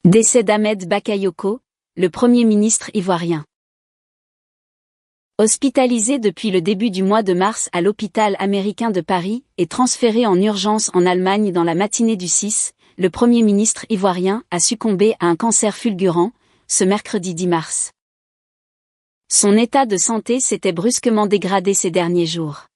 Décès d'Ahmed Bakayoko, le Premier ministre ivoirien. Hospitalisé depuis le début du mois de mars à l'hôpital américain de Paris et transféré en urgence en Allemagne dans la matinée du 6, le Premier ministre ivoirien a succombé à un cancer fulgurant, ce mercredi 10 mars. Son état de santé s'était brusquement dégradé ces derniers jours.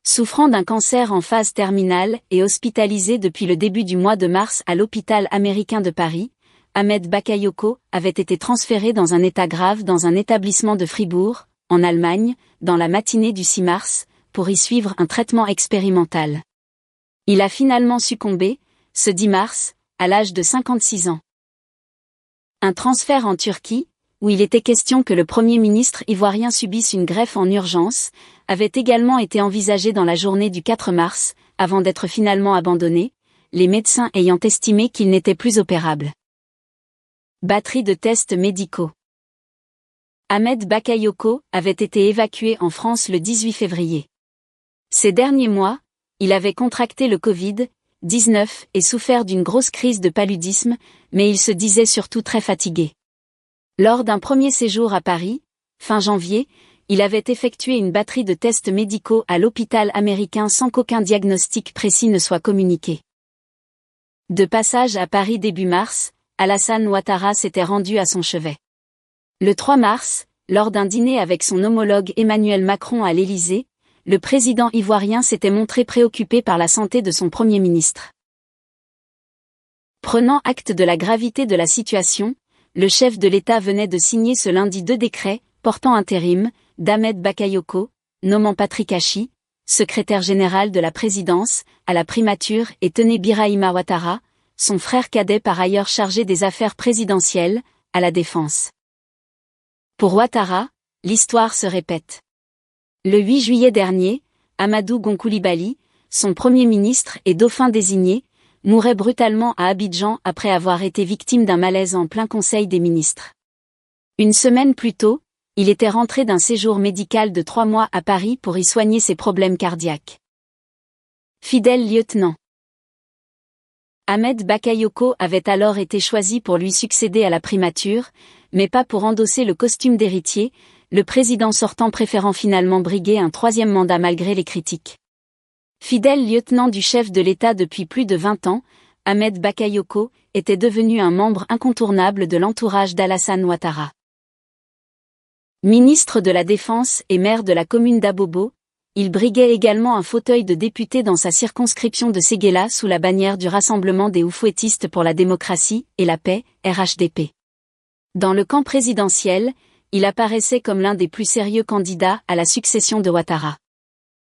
Souffrant d'un cancer en phase terminale et hospitalisé depuis le début du mois de mars à l'hôpital américain de Paris, Ahmed Bakayoko avait été transféré dans un état grave dans un établissement de Fribourg, en Allemagne, dans la matinée du 6 mars, pour y suivre un traitement expérimental. Il a finalement succombé, ce 10 mars, à l'âge de 56 ans. Un transfert en Turquie, où il était question que le Premier ministre ivoirien subisse une greffe en urgence, avait également été envisagé dans la journée du 4 mars, avant d'être finalement abandonné, les médecins ayant estimé qu'il n'était plus opérable. Batterie de tests médicaux. Ahmed Bakayoko avait été évacué en France le 18 février. Ces derniers mois, il avait contracté le Covid-19 et souffert d'une grosse crise de paludisme, mais il se disait surtout très fatigué. Lors d'un premier séjour à Paris, fin janvier, il avait effectué une batterie de tests médicaux à l'hôpital américain sans qu'aucun diagnostic précis ne soit communiqué. De passage à Paris début mars, Alassane Ouattara s'était rendu à son chevet. Le 3 mars, lors d'un dîner avec son homologue Emmanuel Macron à l'Élysée, le président ivoirien s'était montré préoccupé par la santé de son Premier ministre. Prenant acte de la gravité de la situation, le chef de l'État venait de signer ce lundi 2 décrets, portant intérim, d'Ahmed Bakayoko, nommant Patrick Hachi, secrétaire général de la présidence, à la primature et Tené Birahima Ouattara, son frère cadet par ailleurs chargé des affaires présidentielles, à la défense. Pour Ouattara, l'histoire se répète. Le 8 juillet dernier, Amadou Gon Coulibaly, son premier ministre et dauphin désigné, mourait brutalement à Abidjan après avoir été victime d'un malaise en plein Conseil des ministres. Une semaine plus tôt, il était rentré d'un séjour médical de 3 mois à Paris pour y soigner ses problèmes cardiaques. Fidèle lieutenant. Ahmed Bakayoko avait alors été choisi pour lui succéder à la primature, mais pas pour endosser le costume d'héritier, le président sortant préférant finalement briguer un 3e mandat malgré les critiques. Fidèle lieutenant du chef de l'État depuis plus de 20 ans, Ahmed Bakayoko était devenu un membre incontournable de l'entourage d'Alassane Ouattara. Ministre de la Défense et maire de la commune d'Abobo, il briguait également un fauteuil de député dans sa circonscription de Séguéla sous la bannière du Rassemblement des Oufouettistes pour la démocratie et la paix, RHDP. Dans le camp présidentiel, il apparaissait comme l'un des plus sérieux candidats à la succession de Ouattara.